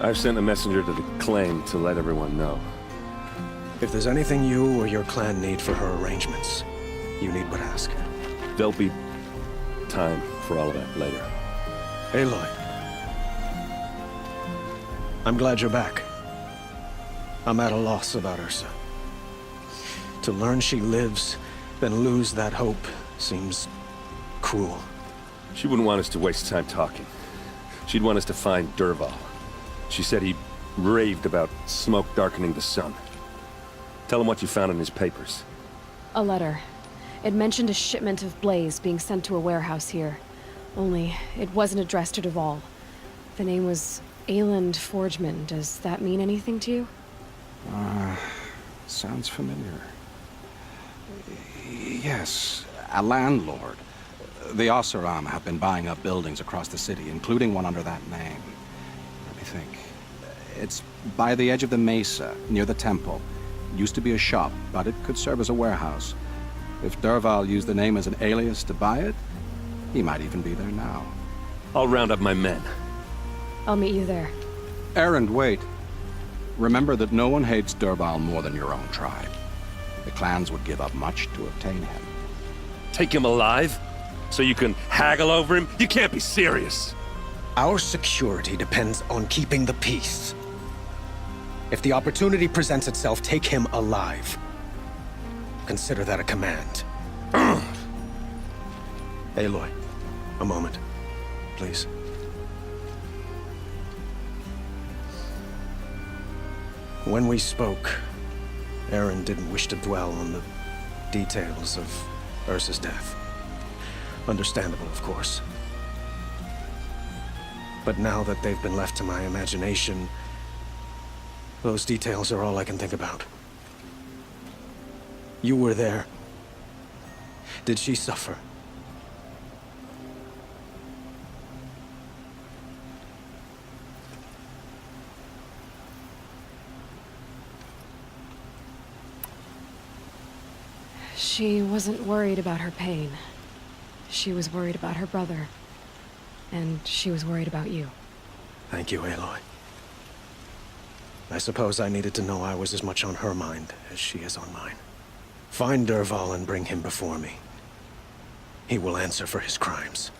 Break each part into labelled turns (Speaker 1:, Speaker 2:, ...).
Speaker 1: I've sent a messenger to the claim to let everyone know.
Speaker 2: If there's anything you or your clan need for her arrangements, you need but ask.
Speaker 1: There'll be time for all of that later.
Speaker 2: Aloy. I'm glad you're back. I'm at a loss about Ursa. To learn she lives, then lose that hope, seems cruel.
Speaker 1: She wouldn't want us to waste time talking. She'd want us to find Dervahl. She said he raved about smoke darkening the sun. Tell him what you found in his papers.
Speaker 3: A letter. It mentioned a shipment of blaze being sent to a warehouse here. Only, it wasn't addressed to Dervahl. The name was Ayland Forgeman. Does that mean anything to you?
Speaker 4: Sounds familiar. Yes, a landlord. The Oseram have been buying up buildings across the city, including one under that name. Let me think. It's by the edge of the mesa, near the temple. Used to be a shop, but it could serve as a warehouse. If Dervahl used the name as an alias to buy it, he might even be there now.
Speaker 1: I'll round up my men.
Speaker 3: I'll meet you there.
Speaker 4: Erend, wait. Remember that no one hates Dervahl more than your own tribe. The clans would give up much to obtain him.
Speaker 1: Take him alive? So you can haggle over him? You can't be serious!
Speaker 2: Our security depends on keeping the peace. If the opportunity presents itself, take him alive. Consider that a command. Aloy, a moment, please. When we spoke, Erend didn't wish to dwell on the details of Ursa's death. Understandable, of course. But now that they've been left to my imagination, those details are all I can think about. You were there. Did she suffer?
Speaker 3: She wasn't worried about her pain. She was worried about her brother. And she was worried about you.
Speaker 2: Thank you, Aloy. I suppose I needed to know I was as much on her mind as she is on mine. Find Dervahl and bring him before me. He will answer for his crimes.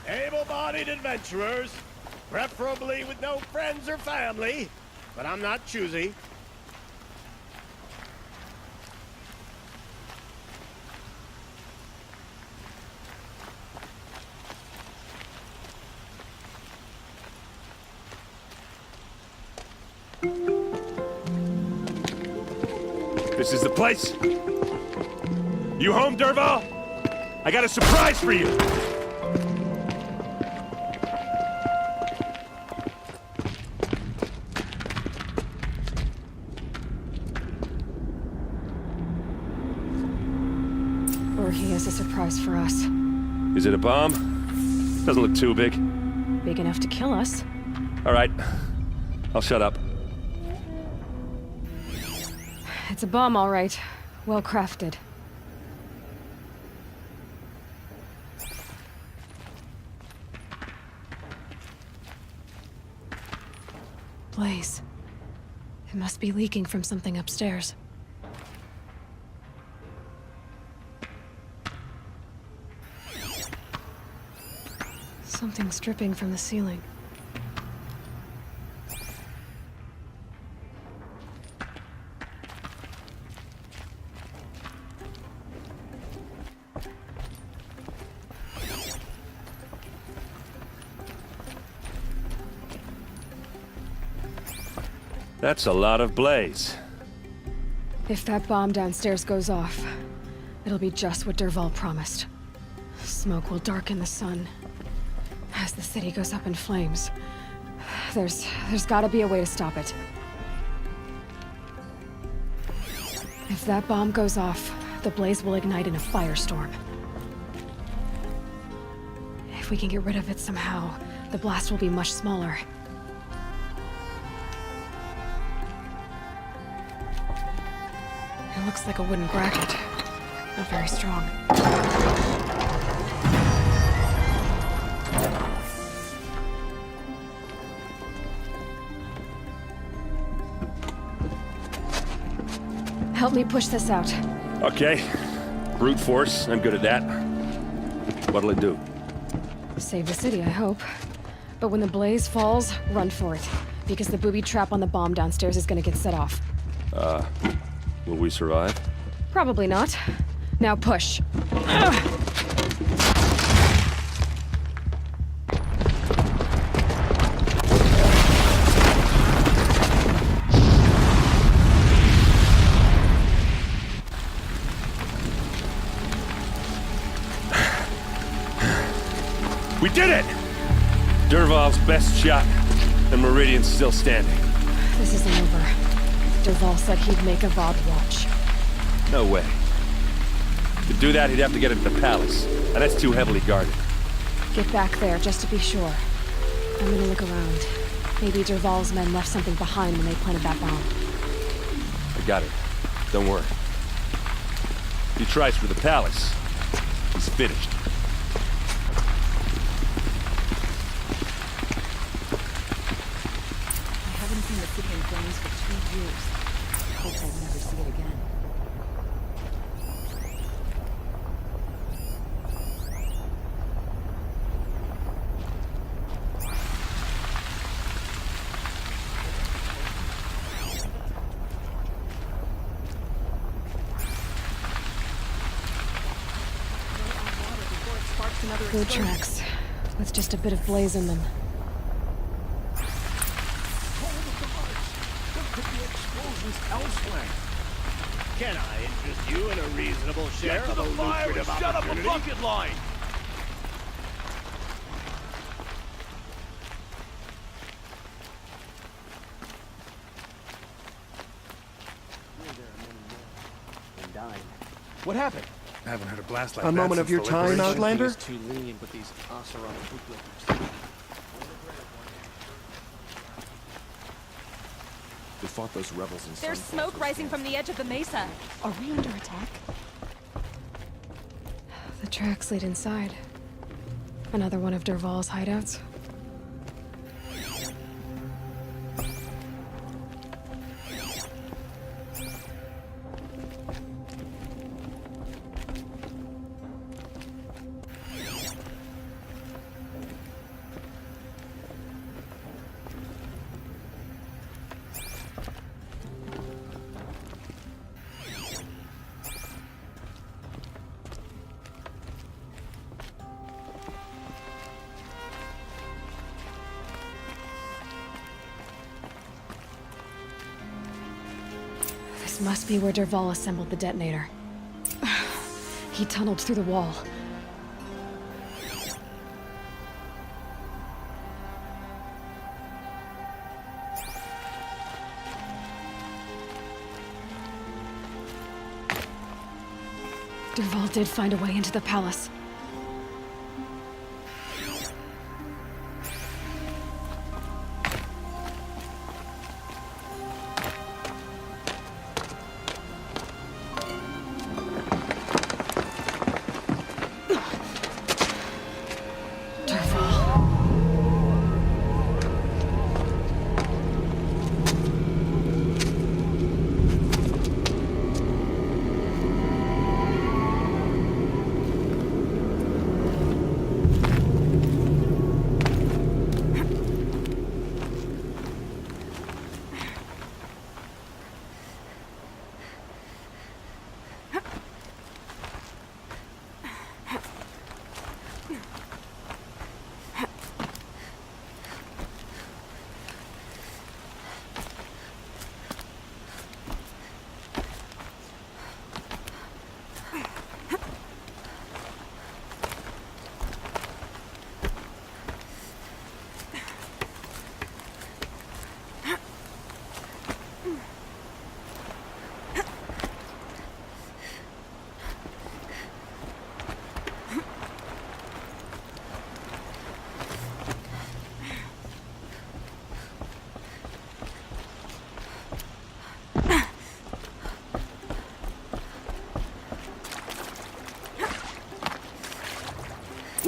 Speaker 5: Able-bodied adventurers, preferably with no friends or family, but I'm not choosy.
Speaker 1: This is the place? You home, Dervahl? I got a surprise for you!
Speaker 3: Or he has a surprise for us.
Speaker 1: Is it a bomb? Doesn't look too big.
Speaker 3: Big enough to kill us.
Speaker 1: All right. I'll shut up.
Speaker 3: It's a bomb, all right. Well crafted. Blaze. It must be leaking from something upstairs. Something's dripping from the ceiling.
Speaker 1: That's a lot of blaze.
Speaker 3: If that bomb downstairs goes off, it'll be just what Dervahl promised. Smoke will darken the sun. As the city goes up in flames, there's gotta be a way to stop it. If that bomb goes off, the blaze will ignite in a firestorm. If we can get rid of it somehow, the blast will be much smaller. It looks like a wooden bracket. Not very strong. Help me push this out.
Speaker 1: Okay. Brute force, I'm good at that. What'll it do?
Speaker 3: Save the city, I hope. But when the blaze falls, run for it. Because the booby trap on the bomb downstairs is gonna get set off.
Speaker 1: Will we survive?
Speaker 3: Probably not. Now push.
Speaker 1: We did it! Dervahl's best shot, and Meridian's still standing.
Speaker 3: This isn't over. Dervahl said he'd make Avad watch.
Speaker 1: No way. To do that, he'd have to get into the palace, and that's too heavily guarded.
Speaker 3: Get back there, just to be sure. I'm gonna look around. Maybe Dervahl's men left something behind when they planted that bomb.
Speaker 1: I got it. Don't worry. If he tries for the palace, he's finished.
Speaker 6: I haven't seen the city in flames for 2 years. Hope I'll never see it again.
Speaker 3: Food tracks, with just a bit of blaze in them.
Speaker 5: Can I interest you in a reasonable share of a lucrative
Speaker 7: Set up a
Speaker 5: opportunity?
Speaker 7: bucket line!
Speaker 2: What happened?
Speaker 7: I haven't heard a blast like
Speaker 2: A
Speaker 7: that
Speaker 2: moment
Speaker 7: since
Speaker 2: of your
Speaker 7: the
Speaker 2: time,
Speaker 7: Liberation.
Speaker 2: Outlander?
Speaker 8: Too lenient with these Oseram bootlickers.
Speaker 7: We fought those rebels in
Speaker 9: There's
Speaker 7: Sunfall
Speaker 9: smoke
Speaker 7: for
Speaker 9: rising
Speaker 7: years.
Speaker 9: from the edge of the mesa. Are we under attack?
Speaker 3: The tracks lead inside. Another one of Dervahl's hideouts. This must be where Dervahl assembled the detonator. He tunneled through the wall. Dervahl did find a way into the palace.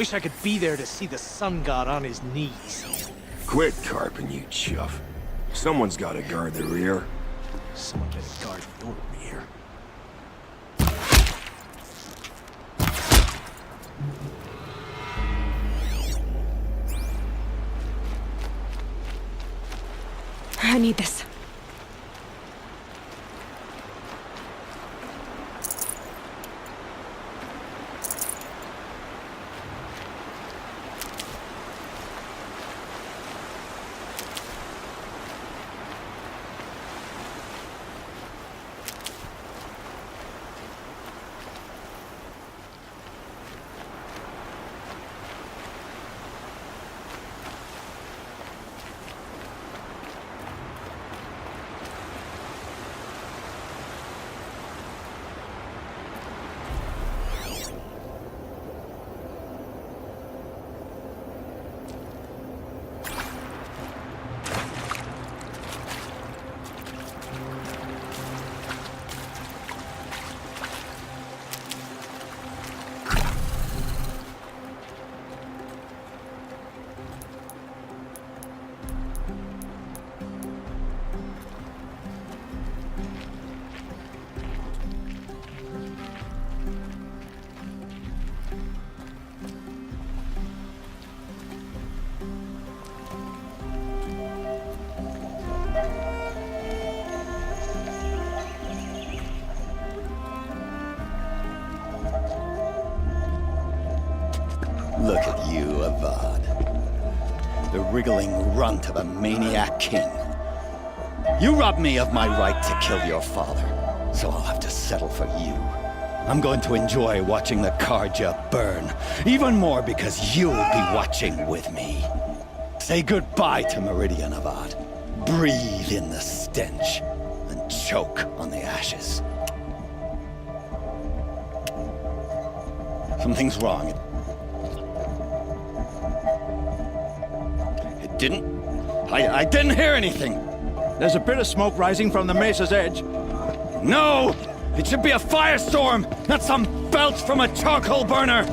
Speaker 10: Wish I could be there to see the sun god on his knees.
Speaker 7: Quit carping, you chuff. Someone's gotta guard the rear.
Speaker 10: Someone better guard your rear.
Speaker 3: I need this.
Speaker 11: Look at you, Avad. The wriggling runt of a maniac king. You robbed me of my right to kill your father, so I'll have to settle for you. I'm going to enjoy watching the Karja burn, even more because you'll be watching with me. Say goodbye to Meridian, Avad. Breathe in the stench, and choke on the ashes. Something's wrong. I didn't hear anything.
Speaker 12: There's a bit of smoke rising from the mesa's edge.
Speaker 11: No! It should be a firestorm, not some belch from a charcoal burner!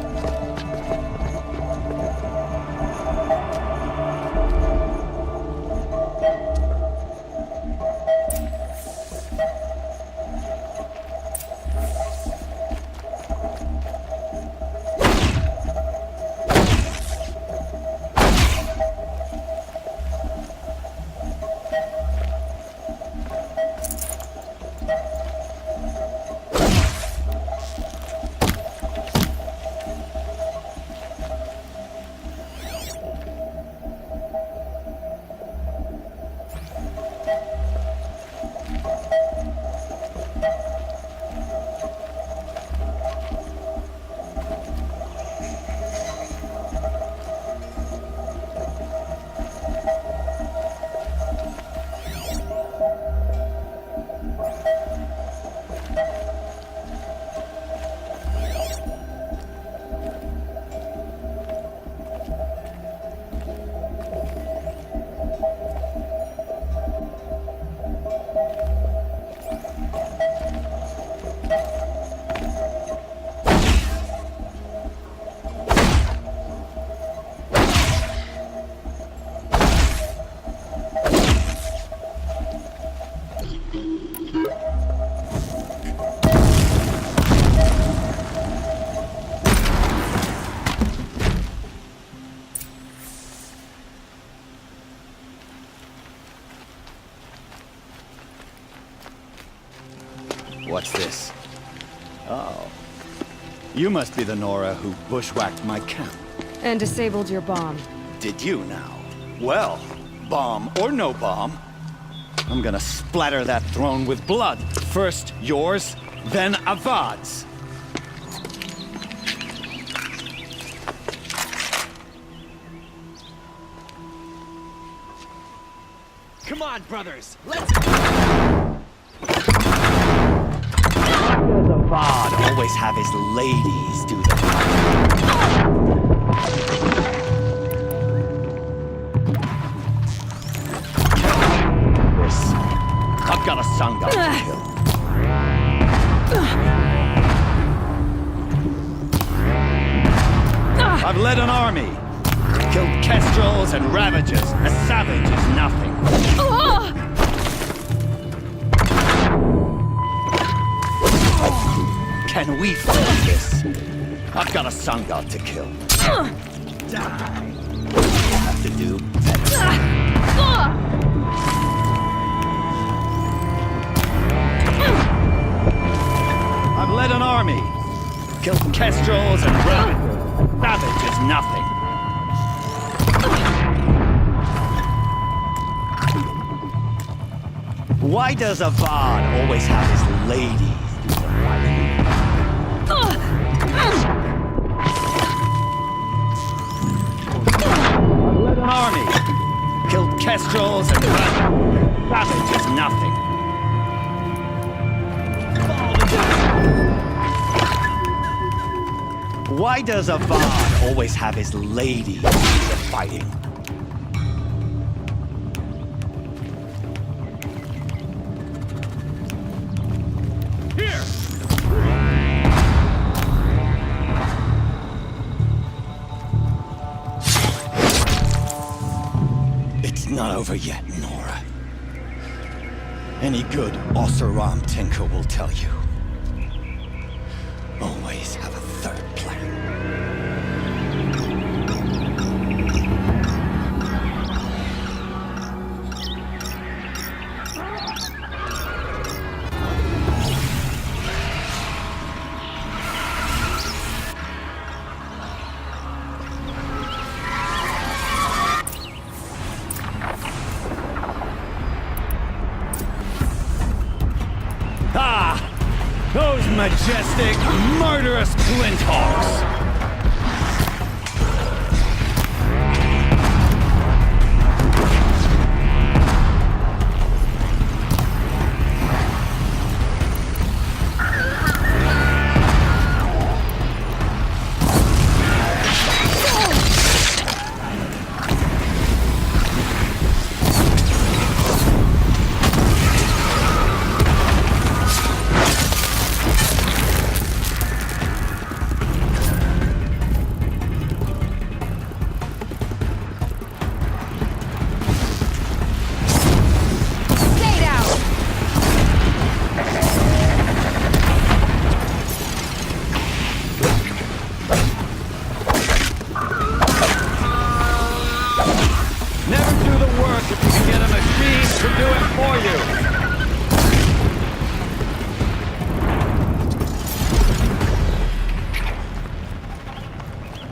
Speaker 11: What's this? Oh. You must be the Nora who bushwhacked my camp.
Speaker 3: And disabled your bomb.
Speaker 11: Did you now? Well, bomb or no bomb, I'm gonna splatter that throne with blood. First yours, then Avad's.
Speaker 10: Come on, brothers! Let's go!
Speaker 11: Avad always have his ladies do the this. I've got a sun god to kill.
Speaker 12: I've led an army. Killed kestrels and ravagers. A savage is nothing. Can we finish this? I've got a sun god to kill. Die. We'll have to do I've led an army. Killed kestrels and ravagers. Savage is nothing. Why does Avad always have his ladies do the fighting? I've led an army. Killed kestrels and ravagers. Savage is nothing. Why does Avad always have his ladies do the fighting? Here!
Speaker 11: It's not over yet, Nora. Any good Oseram tinker will tell you. Always have a third plan.
Speaker 12: Those majestic, murderous Flinthawks!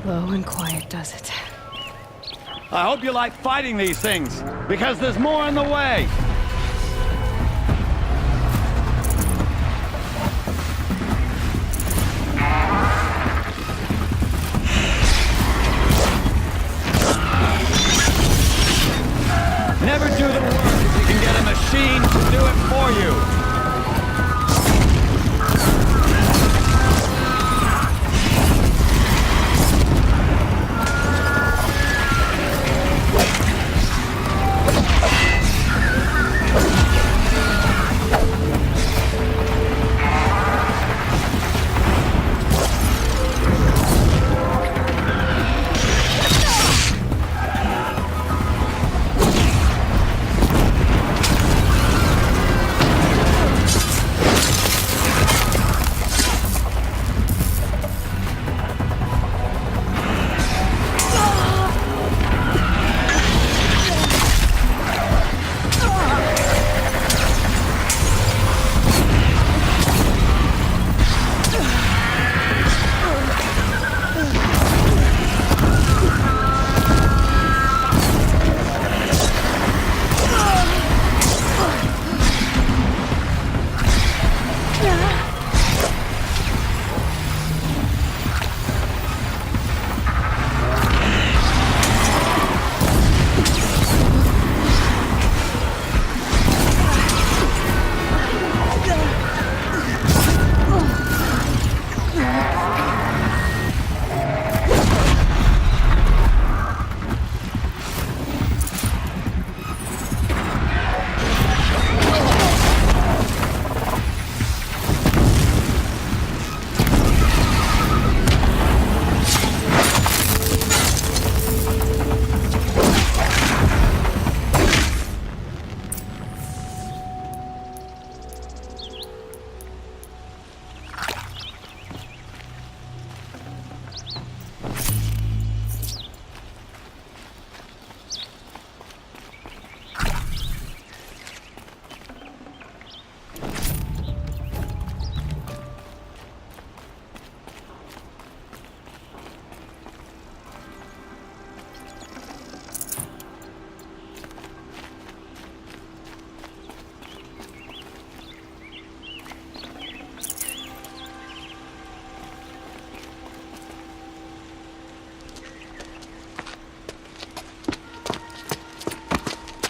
Speaker 3: Low and quiet does it.
Speaker 12: I hope you like fighting these things, because there's more on the way! Never do the work if you can get a machine to do it for you!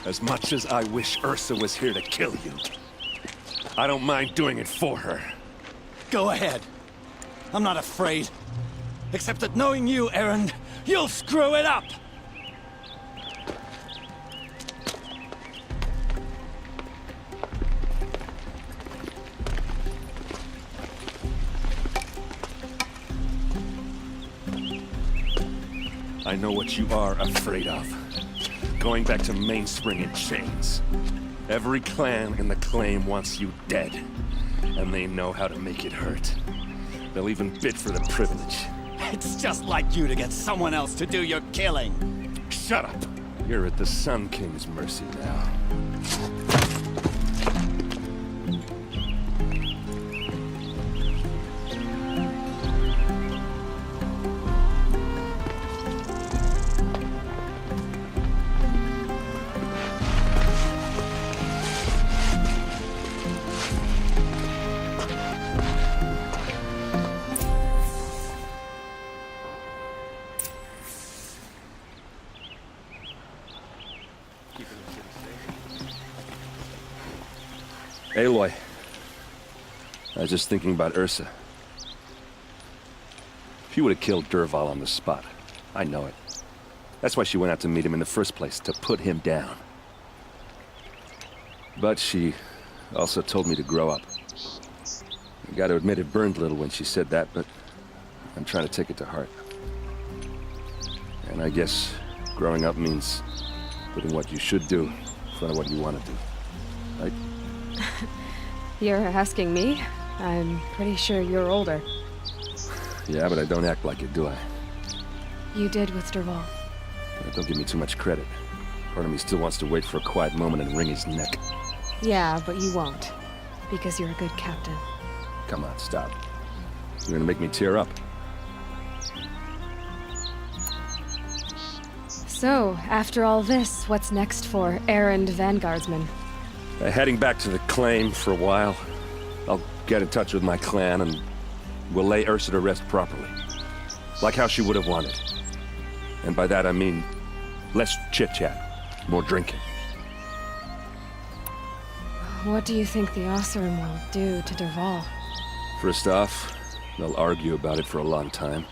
Speaker 1: As much as I wish Ursa was here to kill you, I don't mind doing it for her.
Speaker 11: Go ahead. I'm not afraid. Except that knowing you, Erend, you'll screw it up!
Speaker 1: I know what you are afraid of. Going back to Mainspring in chains. Every clan in the claim wants you dead. And they know how to make it hurt. They'll even bid for the privilege.
Speaker 11: It's just like you to get someone else to do your killing.
Speaker 1: Shut up! You're at the Sun King's mercy now. Aloy, I was just thinking about Ursa. She would have killed Dervahl on the spot. I know it. That's why she went out to meet him in the first place, to put him down. But she also told me to grow up. I gotta admit it burned a little when she said that, but I'm trying to take it to heart. And I guess growing up means putting what you should do in front of what you want to do. Right?
Speaker 3: You're asking me? I'm pretty sure you're older.
Speaker 1: Yeah, but I don't act like it, do I?
Speaker 3: You did with Dervahl.
Speaker 1: Don't give me too much credit. Part of me still wants to wait for a quiet moment and wring his neck.
Speaker 3: Yeah, but you won't. Because you're a good captain.
Speaker 1: Come on, stop. You're gonna make me tear up.
Speaker 3: So, after all this, what's next for Erend Vanguardsman?
Speaker 1: Heading back to the claim for a while. I'll get in touch with my clan and we'll lay Ursa to rest properly. Like how she would have wanted. And by that I mean less chit-chat, more drinking.
Speaker 3: What do you think the Oseram will do to Dervahl?
Speaker 1: First off, they'll argue about it for a long time.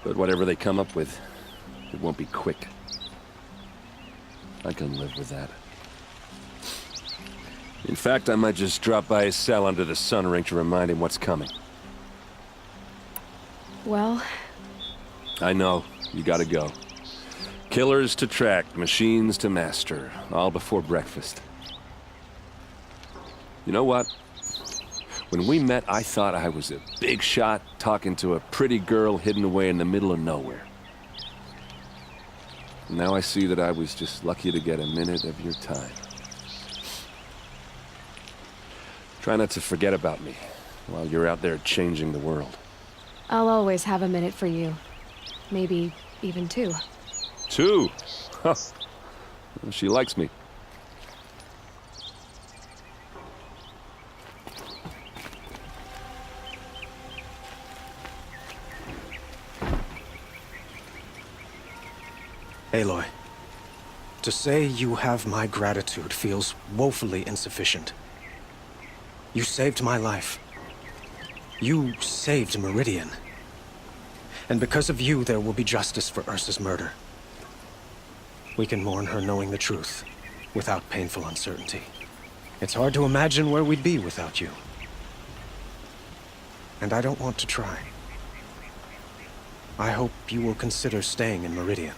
Speaker 1: But whatever they come up with, it won't be quick. I can live with that. In fact, I might just drop by his cell under the sun ring to remind him what's coming.
Speaker 3: Well...
Speaker 1: I know. You gotta go. Killers to track, machines to master. All before breakfast. You know what? When we met, I thought I was a big shot talking to a pretty girl hidden away in the middle of nowhere. Now I see that I was just lucky to get a minute of your time. Try not to forget about me while you're out there changing the world.
Speaker 3: I'll always have a minute for you. Maybe even two.
Speaker 1: Two? Huh. Well, she likes me.
Speaker 2: Aloy, to say you have my gratitude feels woefully insufficient. You saved my life. You saved Meridian. And because of you, there will be justice for Ursa's murder. We can mourn her knowing the truth, without painful uncertainty. It's hard to imagine where we'd be without you. And I don't want to try. I hope you will consider staying in Meridian.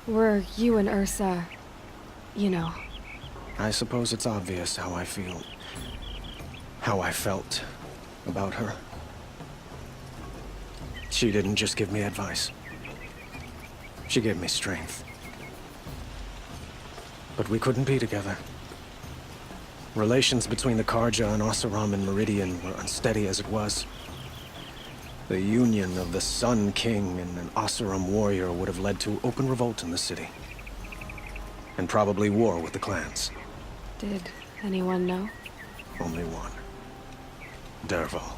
Speaker 3: Were you and Ursa... you know...
Speaker 2: I suppose it's obvious how I feel. How I felt about her. She didn't just give me advice. She gave me strength. But we couldn't be together. Relations between the Karja and Oseram and Meridian were unsteady as it was. The union of the Sun King and an Oseram warrior would have led to open revolt in the city. And probably war with the clans.
Speaker 3: Did anyone know?
Speaker 2: Only one. Dervahl.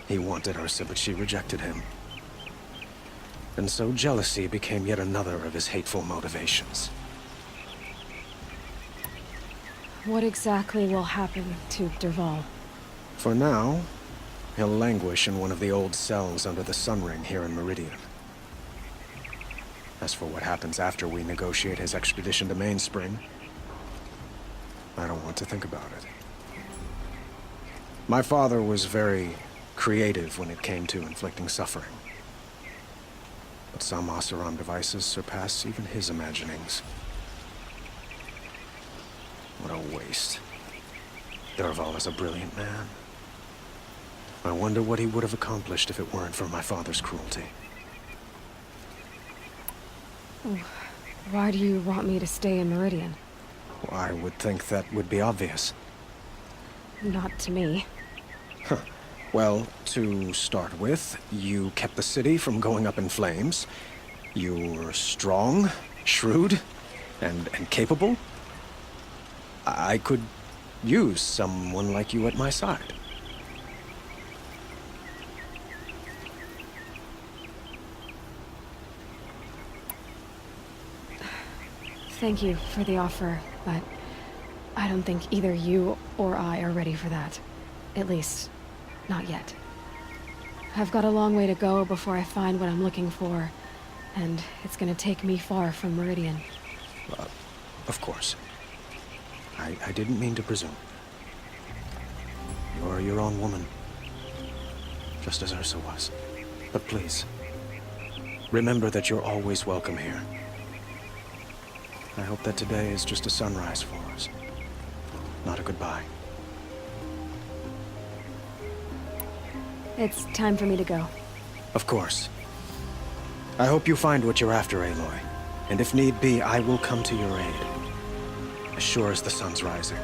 Speaker 2: He wanted Ursa, but she rejected him. And so jealousy became yet another of his hateful motivations.
Speaker 3: What exactly will happen to Derval?
Speaker 2: For now, he'll languish in one of the old cells under the Sun Ring here in Meridian. As for what happens after we negotiate his extradition to Mainspring, I don't want to think about it. My father was very creative when it came to inflicting suffering. But some Oseram devices surpass even his imaginings. What a waste. Derval is a brilliant man. I wonder what he would have accomplished if it weren't for my father's cruelty.
Speaker 3: Why do you want me to stay in Meridian?
Speaker 2: Well, I would think that would be obvious.
Speaker 3: Not to me.
Speaker 2: Huh. Well, to start with, you kept the city from going up in flames. You were strong, shrewd, and capable. I could use someone like you at my side.
Speaker 3: Thank you for the offer, but I don't think either you or I are ready for that. At least, not yet. I've got a long way to go before I find what I'm looking for, and it's gonna take me far from Meridian.
Speaker 2: Of course. I didn't mean to presume. You're your own woman, just as Ursa was. But please, remember that you're always welcome here. I hope that today is just a sunrise for us, not a goodbye.
Speaker 3: It's time for me to go.
Speaker 2: Of course. I hope you find what you're after, Aloy. And if need be, I will come to your aid. As sure as the sun's rising.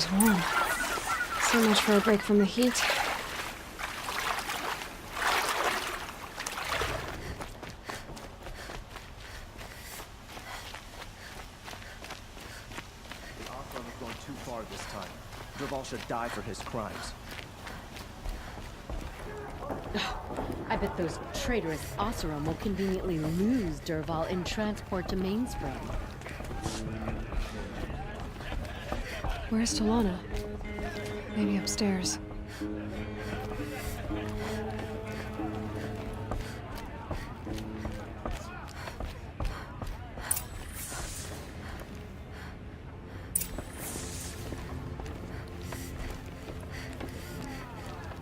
Speaker 3: Sure is warm. So much for a break from the heat.
Speaker 8: The Oseram has gone too far this time. Dervahl should die for his crimes.
Speaker 6: I bet those traitorous Oseram will conveniently lose Dervahl in transport to Mainspring.
Speaker 3: Where's Talana? Maybe upstairs.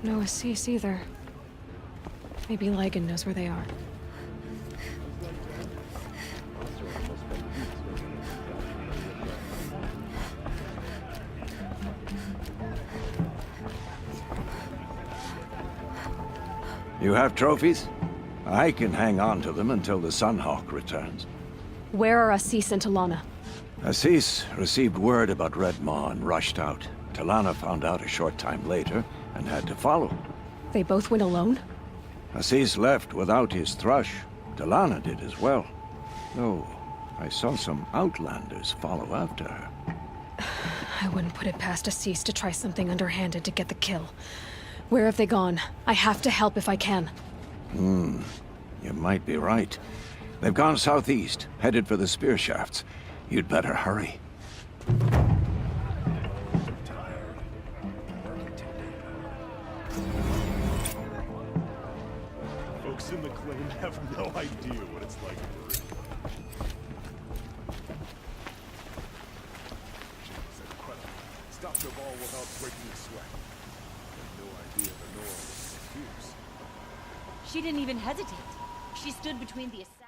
Speaker 3: No Assis either. Maybe Ligan knows where they are.
Speaker 7: You have trophies? I can hang on to them until the Sunhawk returns.
Speaker 3: Where are Assis and Talana?
Speaker 7: Assis received word about Red Maw and rushed out. Talana found out a short time later and had to follow.
Speaker 3: They both went alone?
Speaker 7: Assis left without his thrush. Talana did as well. Though, I saw some outlanders follow after her.
Speaker 3: I wouldn't put it past Assis to try something underhanded to get the kill. Where have they gone? I have to help if I can.
Speaker 7: You might be right. They've gone southeast, headed for the spear shafts. You'd better hurry.
Speaker 5: Folks in the claim have no idea what it's like to breathe. It's incredible. Stop Dervahl without breaking a sweat. No idea the Nora was confused.
Speaker 9: She didn't even hesitate. She stood between the assassins.